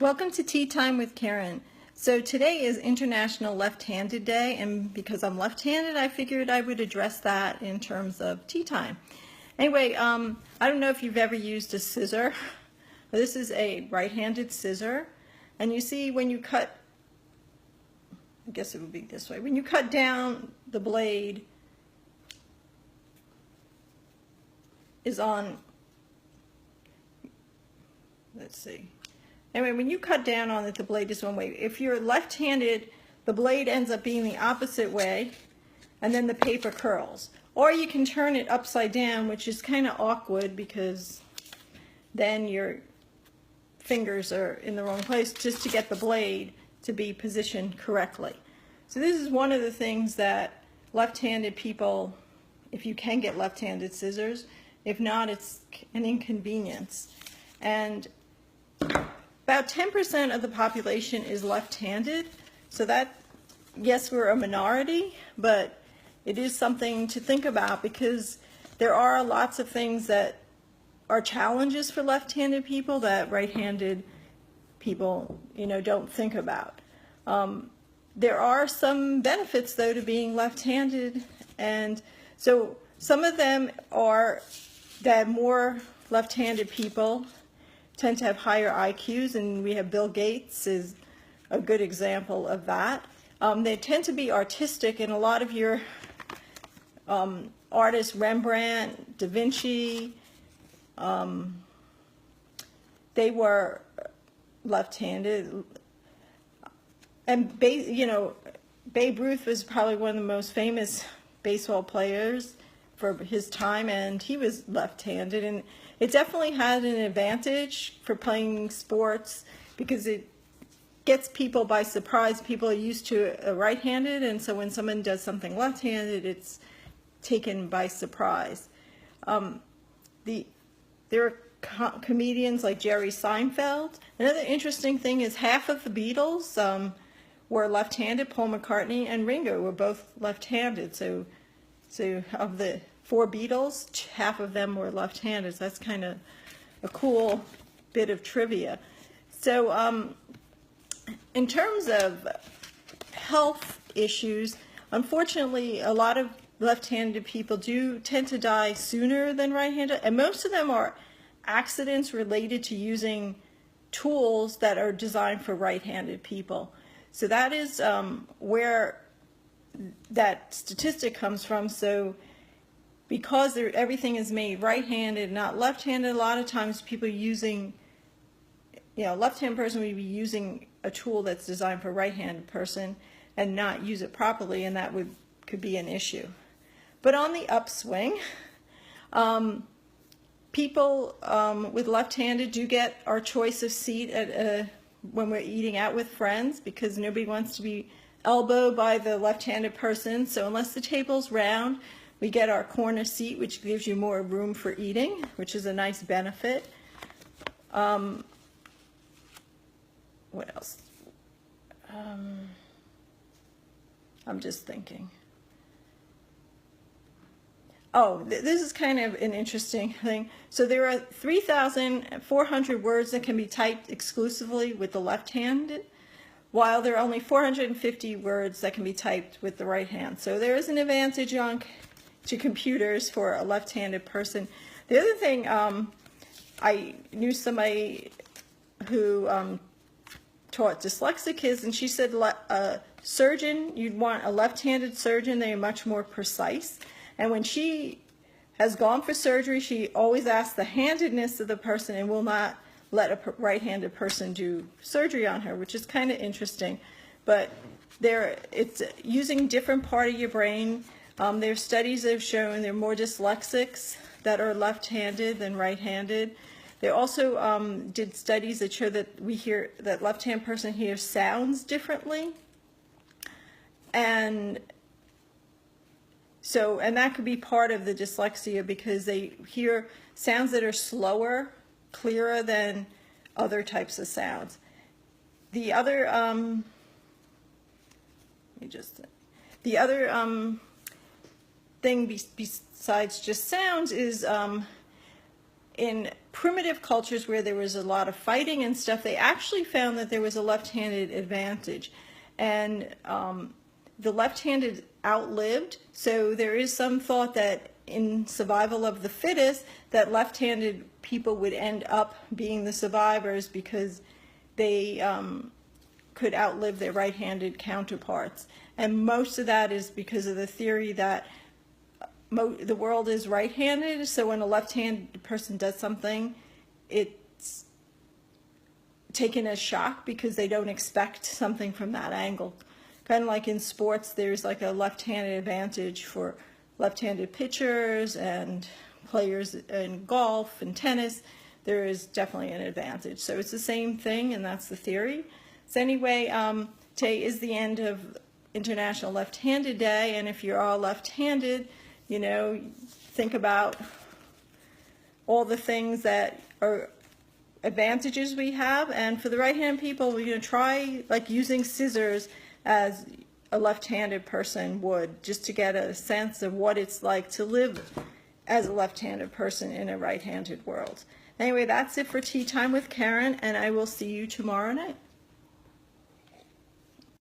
Welcome to Tea Time with Karen. So today is International Left-Handed Day, and because I'm left-handed, I figured I would address that in terms of tea time. Anyway, I don't know if you've ever used a scissor. This is a right-handed scissor, and you see when you cut, I guess it would be this way, when you cut down, the blade is on, let's see. Anyway, when you cut down on it, the blade is one way. If you're left-handed, the blade ends up being the opposite way, and then the paper curls. Or you can turn it upside down, which is kind of awkward because then your fingers are in the wrong place just to get the blade to be positioned correctly. So this is one of the things that left-handed people, if you can get left-handed scissors, if not, it's an inconvenience. And about 10% of the population is left-handed, so that, yes, we're a minority, but it is something to think about because there are lots of things that are challenges for left-handed people that right-handed people, don't think about. There are some benefits, though, to being left-handed, and so some of them are that more left-handed people tend to have higher IQs, and we have Bill Gates is a good example of that. They tend to be artistic, and a lot of your artists, Rembrandt, Da Vinci, they were left-handed. And Babe Ruth was probably one of the most famous baseball players for his time, and he was left-handed, and it definitely had an advantage for playing sports because it gets people by surprise. People are used to a right-handed, and so when someone does something left-handed, it's taken by surprise. There are comedians like Jerry Seinfeld. Another interesting thing is half of the Beatles were left-handed. Paul McCartney and Ringo were both left-handed, so of the 4 Beatles, half of them were left-handed. So that's kind of a cool bit of trivia. So in terms of health issues, unfortunately, a lot of left-handed people do tend to die sooner than right-handed, and most of them are accidents related to using tools that are designed for right-handed people. So that is where that statistic comes from. So because everything is made right-handed, not left-handed, a lot of times people using, a left-handed person would be using a tool that's designed for a right-handed person and not use it properly, and that could be an issue. But on the upswing, people with left-handed do get our choice of seat when we're eating out with friends because nobody wants to be elbowed by the left-handed person. So unless the table's round, we get our corner seat, which gives you more room for eating, which is a nice benefit. What else? I'm just thinking. Oh, this is kind of an interesting thing. So there are 3,400 words that can be typed exclusively with the left hand, while there are only 450 words that can be typed with the right hand. So there is an advantage to computers for a left-handed person. The other thing, I knew somebody who taught dyslexic kids, and she said a surgeon, you'd want a left-handed surgeon, they're much more precise. And when she has gone for surgery, she always asks the handedness of the person and will not let a right-handed person do surgery on her, which is kind of interesting. But it's using different part of your brain. There are studies that have shown there are more dyslexics that are left-handed than right-handed. They also did studies that show that that left-hand person hears sounds differently. And that could be part of the dyslexia because they hear sounds that are slower, clearer than other types of sounds. The other, thing besides just sounds is in primitive cultures where there was a lot of fighting and stuff, they actually found that there was a left-handed advantage. And the left-handed outlived, so there is some thought that in survival of the fittest, that left-handed people would end up being the survivors because they could outlive their right-handed counterparts. And most of that is because of the theory that the world is right-handed, so when a left-handed person does something, it's taken as shock because they don't expect something from that angle. Kind of like in sports, there's like a left-handed advantage for left-handed pitchers and players in golf and tennis. There is definitely an advantage. So it's the same thing, and that's the theory. So anyway, today is the end of International Left-Handed Day, and if you're all left-handed, you know, think about all the things that are advantages we have. And for the right-handed people, we're going to try like using scissors as a left-handed person would, just to get a sense of what it's like to live as a left-handed person in a right-handed world. Anyway, that's it for Tea Time with Karen, and I will see you tomorrow night.